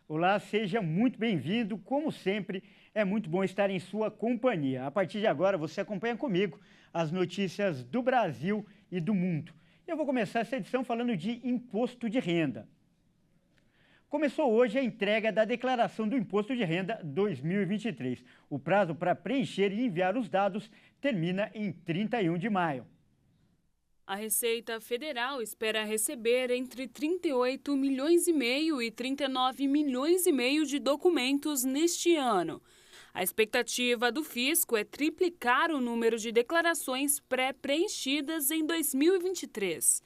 Olá, seja muito bem-vindo. Como sempre, é muito bom estar em sua companhia. A partir de agora, você acompanha comigo as notícias do Brasil e do mundo. Eu vou começar essa edição falando de imposto de renda. Começou hoje a entrega da declaração do Imposto de Renda 2023. O prazo para preencher e enviar os dados termina em 31 de maio. A Receita Federal espera receber entre 38 milhões e meio e 39 milhões e meio de documentos neste ano. A expectativa do fisco é triplicar o número de declarações pré-preenchidas em 2023.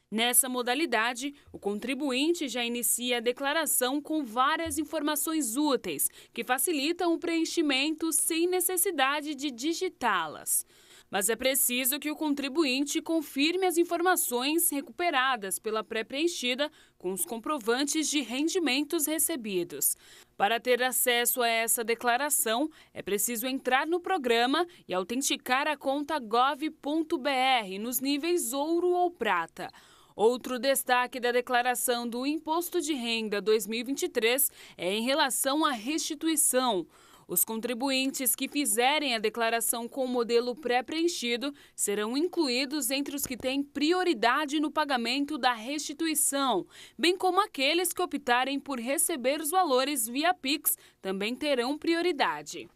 Nessa modalidade, o contribuinte já inicia a declaração com várias informações úteis, que facilitam o preenchimento sem necessidade de digitá-las. Mas é preciso que o contribuinte confirme as informações recuperadas pela pré-preenchida com os comprovantes de rendimentos recebidos. Para ter acesso a essa declaração, é preciso entrar no programa e autenticar a conta gov.br nos níveis ouro ou prata. Outro destaque da declaração do Imposto de Renda 2023 é em relação à restituição. Os contribuintes que fizerem a declaração com o modelo pré-preenchido serão incluídos entre os que têm prioridade no pagamento da restituição, bem como aqueles que optarem por receber os valores via Pix também terão prioridade.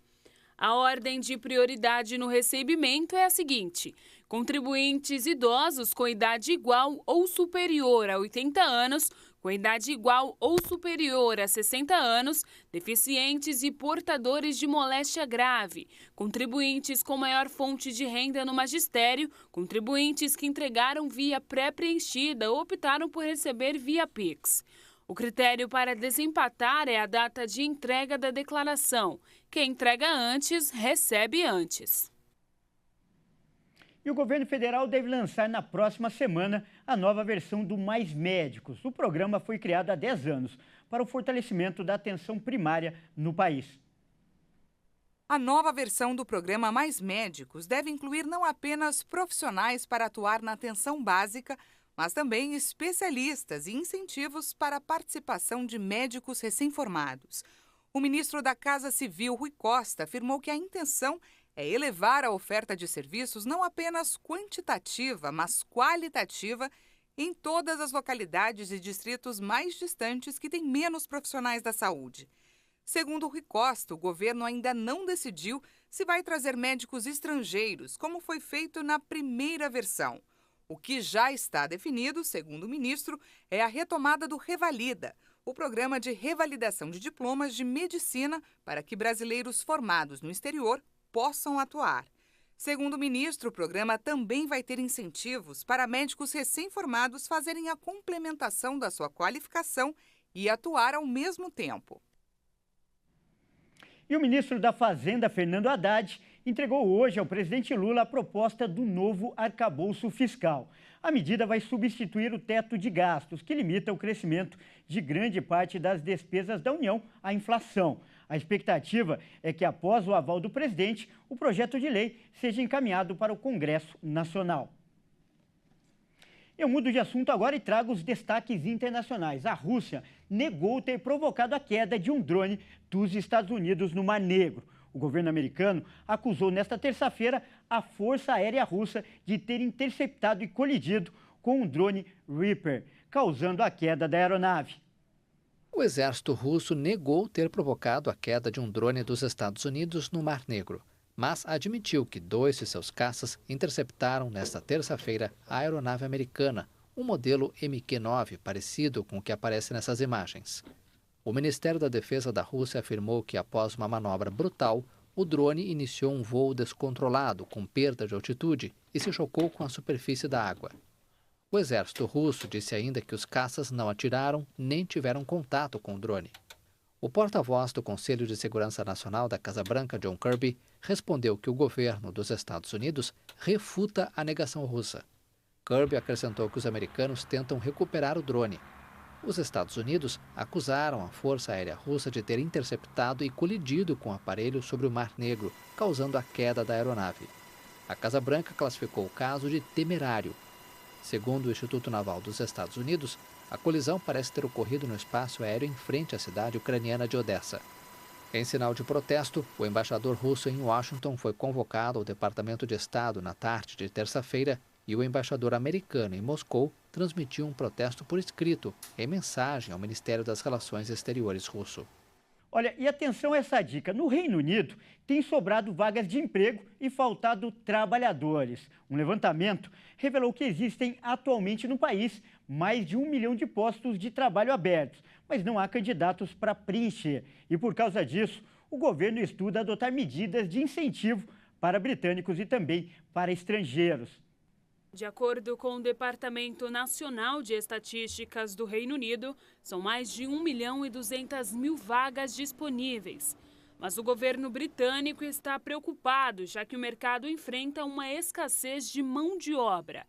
A ordem de prioridade no recebimento é a seguinte: contribuintes idosos com idade igual ou superior a 80 anos, com idade igual ou superior a 60 anos, deficientes e portadores de moléstia grave, contribuintes com maior fonte de renda no magistério, contribuintes que entregaram via pré-preenchida ou optaram por receber via Pix. O critério para desempatar é a data de entrega da declaração. Quem entrega antes, recebe antes. E o governo federal deve lançar na próxima semana a nova versão do Mais Médicos. O programa foi criado há 10 anos para o fortalecimento da atenção primária no país. A nova versão do programa Mais Médicos deve incluir não apenas profissionais para atuar na atenção básica, mas também especialistas e incentivos para a participação de médicos recém-formados. O ministro da Casa Civil, Rui Costa, afirmou que a intenção é elevar a oferta de serviços não apenas quantitativa, mas qualitativa em todas as localidades e distritos mais distantes que têm menos profissionais da saúde. Segundo Rui Costa, o governo ainda não decidiu se vai trazer médicos estrangeiros, como foi feito na primeira versão. O que já está definido, segundo o ministro, é a retomada do Revalida, o programa de revalidação de diplomas de medicina para que brasileiros formados no exterior possam atuar. Segundo o ministro, o programa também vai ter incentivos para médicos recém-formados fazerem a complementação da sua qualificação e atuar ao mesmo tempo. E o ministro da Fazenda, Fernando Haddad, entregou hoje ao presidente Lula a proposta do novo arcabouço fiscal. A medida vai substituir o teto de gastos, que limita o crescimento de grande parte das despesas da União à inflação. A expectativa é que, após o aval do presidente, o projeto de lei seja encaminhado para o Congresso Nacional. Eu mudo de assunto agora e trago os destaques internacionais. A Rússia negou ter provocado a queda de um drone dos Estados Unidos no Mar Negro. O governo americano acusou nesta terça-feira a Força Aérea Russa de ter interceptado e colidido com um drone Reaper, causando a queda da aeronave. O exército russo negou ter provocado a queda de um drone dos Estados Unidos no Mar Negro, mas admitiu que 2 de seus caças interceptaram nesta terça-feira a aeronave americana, um modelo MQ-9 parecido com o que aparece nessas imagens. O Ministério da Defesa da Rússia afirmou que, após uma manobra brutal, o drone iniciou um voo descontrolado com perda de altitude e se chocou com a superfície da água. O exército russo disse ainda que os caças não atiraram nem tiveram contato com o drone. O porta-voz do Conselho de Segurança Nacional da Casa Branca, John Kirby, respondeu que o governo dos Estados Unidos refuta a negação russa. Kirby acrescentou que os americanos tentam recuperar o drone. Os Estados Unidos acusaram a Força Aérea Russa de ter interceptado e colidido com o aparelho sobre o Mar Negro, causando a queda da aeronave. A Casa Branca classificou o caso de temerário. Segundo o Instituto Naval dos Estados Unidos, A colisão parece ter ocorrido no espaço aéreo em frente à cidade ucraniana de Odessa. Em sinal de protesto, o embaixador russo em Washington foi convocado ao Departamento de Estado na tarde de terça-feira e o embaixador americano em Moscou transmitiu um protesto por escrito, em mensagem ao Ministério das Relações Exteriores russo. Olha, e atenção a essa dica, no Reino Unido tem sobrado vagas de emprego e faltado trabalhadores. Um levantamento revelou que existem atualmente no país mais de 1 milhão de postos de trabalho abertos, mas não há candidatos para preencher. E por causa disso, o governo estuda adotar medidas de incentivo para britânicos e também para estrangeiros. De acordo com o Departamento Nacional de Estatísticas do Reino Unido, são mais de 1 milhão e 200 mil vagas disponíveis. Mas o governo britânico está preocupado, já que o mercado enfrenta uma escassez de mão de obra.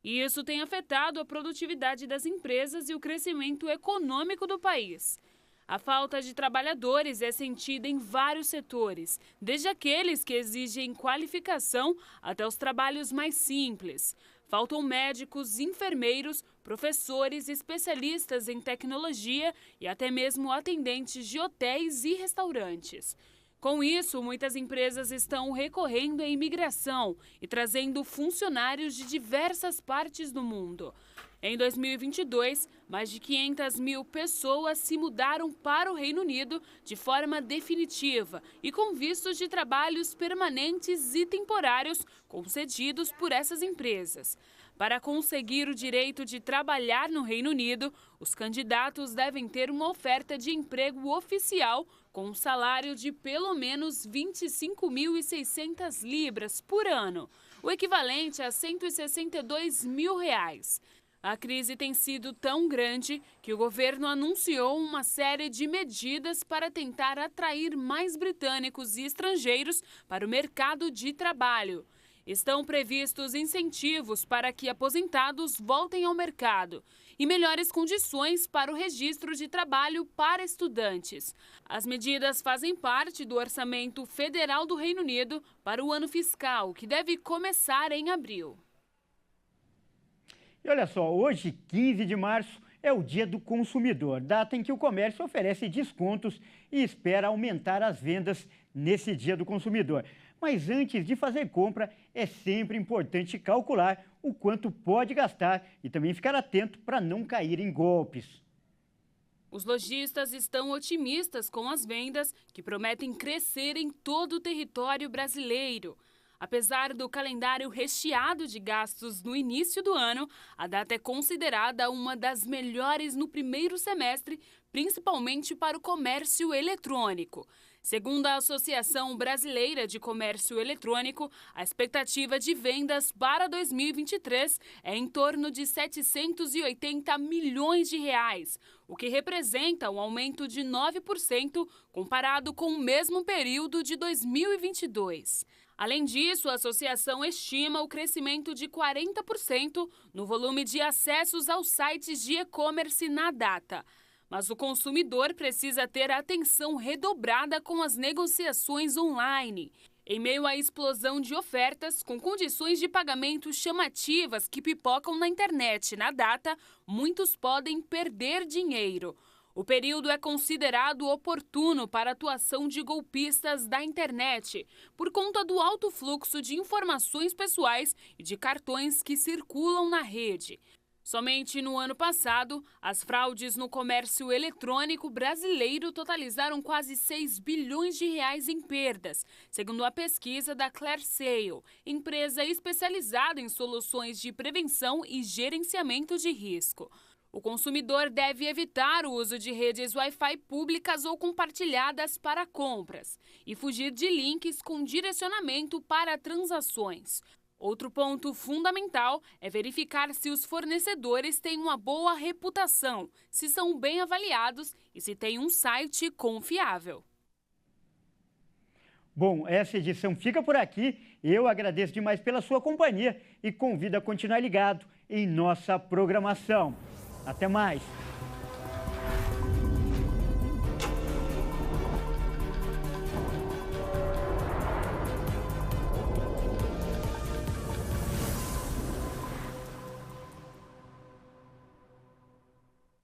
E isso tem afetado a produtividade das empresas e o crescimento econômico do país. A falta de trabalhadores é sentida em vários setores, desde aqueles que exigem qualificação até os trabalhos mais simples. Faltam médicos, enfermeiros, professores, especialistas em tecnologia e até mesmo atendentes de hotéis e restaurantes. Com isso, muitas empresas estão recorrendo à imigração e trazendo funcionários de diversas partes do mundo. Em 2022, mais de 500 mil pessoas se mudaram para o Reino Unido de forma definitiva e com vistos de trabalhos permanentes e temporários concedidos por essas empresas. Para conseguir o direito de trabalhar no Reino Unido, os candidatos devem ter uma oferta de emprego oficial com um salário de pelo menos 25.600 libras por ano, o equivalente a R$ 162 mil. A crise tem sido tão grande que o governo anunciou uma série de medidas para tentar atrair mais britânicos e estrangeiros para o mercado de trabalho. Estão previstos incentivos para que aposentados voltem ao mercado e melhores condições para o registro de trabalho para estudantes. As medidas fazem parte do orçamento federal do Reino Unido para o ano fiscal, que deve começar em abril. E olha só, hoje, 15 de março, é o Dia do Consumidor, data em que o comércio oferece descontos e espera aumentar as vendas nesse Dia do Consumidor. Mas antes de fazer compra, é sempre importante calcular o quanto pode gastar e também ficar atento para não cair em golpes. Os lojistas estão otimistas com as vendas, que prometem crescer em todo o território brasileiro. Apesar do calendário recheado de gastos no início do ano, a data é considerada uma das melhores no primeiro semestre, principalmente para o comércio eletrônico. Segundo a Associação Brasileira de Comércio Eletrônico, a expectativa de vendas para 2023 é em torno de 780 milhões de reais, o que representa um aumento de 9% comparado com o mesmo período de 2022. Além disso, a associação estima o crescimento de 40% no volume de acessos aos sites de e-commerce na data. Mas o consumidor precisa ter atenção redobrada com as negociações online. Em meio à explosão de ofertas, com condições de pagamento chamativas que pipocam na internet na data, muitos podem perder dinheiro. O período é considerado oportuno para a atuação de golpistas da internet, por conta do alto fluxo de informações pessoais e de cartões que circulam na rede. Somente no ano passado, as fraudes no comércio eletrônico brasileiro totalizaram quase 6 bilhões de reais em perdas, segundo a pesquisa da ClearSale, empresa especializada em soluções de prevenção e gerenciamento de risco. O consumidor deve evitar o uso de redes Wi-Fi públicas ou compartilhadas para compras e fugir de links com direcionamento para transações. Outro ponto fundamental é verificar se os fornecedores têm uma boa reputação, se são bem avaliados e se tem um site confiável. Bom, essa edição fica por aqui. Eu agradeço demais pela sua companhia e convido a continuar ligado em nossa programação. Até mais!